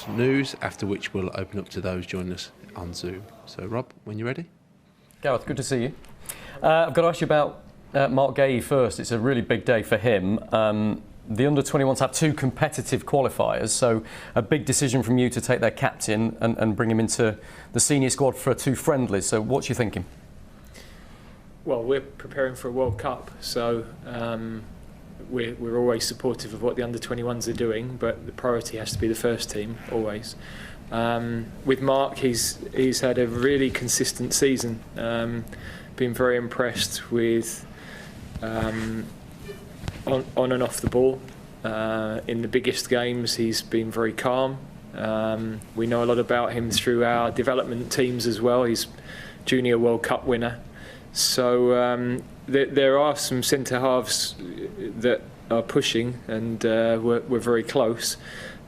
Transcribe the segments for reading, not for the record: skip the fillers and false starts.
news, after which we'll open up to those joining us on Zoom. So Rob, when you're ready. Gareth, good to see you. I've got to ask you about Mark Gay first. It's a really big day for him. The under-21s have two competitive qualifiers, so a big decision from you to take their captain and bring him into the senior squad for two friendlies. So what's you thinking? Well, we're preparing for a World Cup, so we're always supportive of what the under-21s are doing, but the priority has to be the first team, always. With Mark, he's had a really consistent season. Been very impressed with on and off the ball. In the biggest games, he's been very calm. We know a lot about him through our development teams as well. He's Junior World Cup winner. So there are some centre halves that are pushing, and we're very close.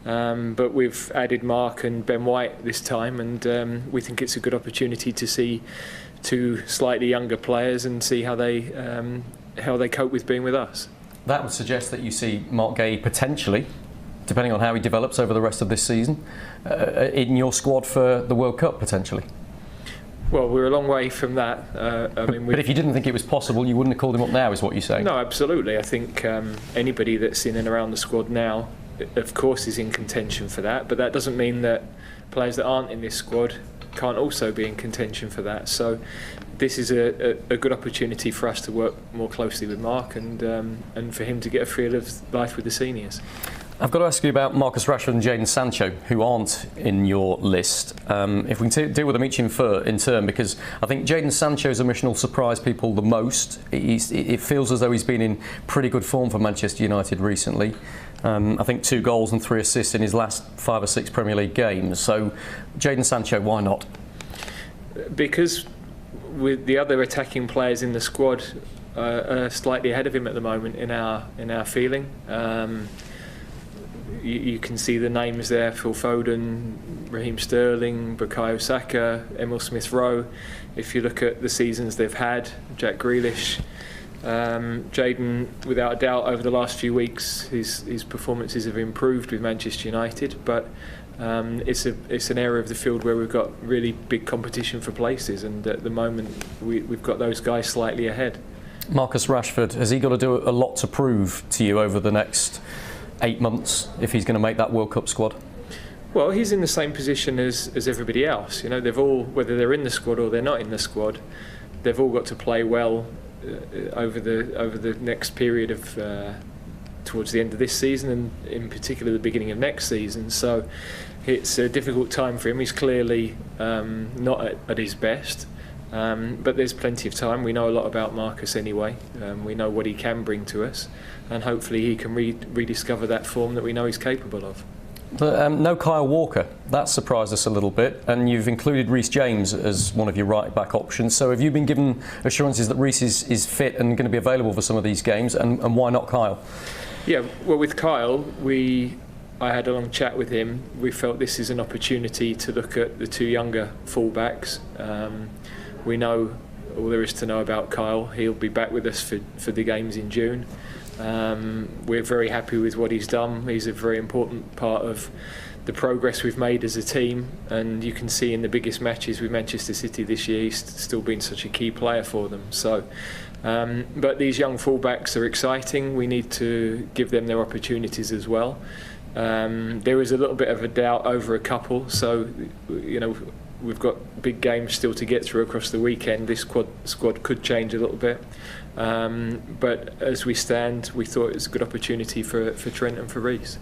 But we've added Mark and Ben White this time, and we think it's a good opportunity to see two slightly younger players and see how they cope with being with us. That would suggest that you see Mark Gay potentially, depending on how he develops over the rest of this season, in your squad for the World Cup potentially. Well, we're a long way from that. But if you didn't think it was possible, you wouldn't have called him up now, is what you're saying? No, absolutely. I think anybody that's in and around the squad now, of course, is in contention for that. But that doesn't mean that players that aren't in this squad can't also be in contention for that. So this is a good opportunity for us to work more closely with Mark and for him to get a feel of life with the seniors. I've got to ask you about Marcus Rashford and Jadon Sancho, who aren't in your list. If we can deal with them each in turn, because I think Jadon Sancho's omission will surprise people the most. It feels as though he's been in pretty good form for Manchester United recently. I think 2 goals and 3 assists in his last 5 or 6 Premier League games. So Jadon Sancho, why not? Because with the other attacking players in the squad are slightly ahead of him at the moment in our feeling. You can see the names there: Phil Foden, Raheem Sterling, Bukayo Saka, Emil Smith-Rowe. If you look at the seasons they've had, Jack Grealish, Jadon, without a doubt, over the last few weeks, his performances have improved with Manchester United. But it's an area of the field where we've got really big competition for places, and at the moment we've got those guys slightly ahead. Marcus Rashford, has he got to do a lot to prove to you over the next 8 months if he's going to make that World Cup squad? Well, he's in the same position as everybody else. You know, they've all, whether they're in the squad or they're not in the squad, they've all got to play well over the next period of towards the end of this season, and in particular the beginning of next season. So it's a difficult time for him. He's clearly not at his best. But there's plenty of time. We know a lot about Marcus anyway. We know what he can bring to us, and hopefully he can rediscover that form that we know he's capable of. But no Kyle Walker. That surprised us a little bit, and you've included Reece James as one of your right-back options. So have you been given assurances that Reece is fit and going to be available for some of these games, and why not Kyle? Yeah, well, with Kyle, I had a long chat with him. We felt this is an opportunity to look at the 2 younger fullbacks. We know all there is to know about Kyle. He'll be back with us for the games in June. We're very happy with what he's done. He's a very important part of the progress we've made as a team, and you can see in the biggest matches with Manchester City this year, he's still been such a key player for them. So, but these young fullbacks are exciting. We need to give them their opportunities as well. There is a little bit of a doubt over a couple, so you know, we've got big games still to get through across the weekend. This squad could change a little bit. But as we stand, we thought it was a good opportunity for Trent and for Reece.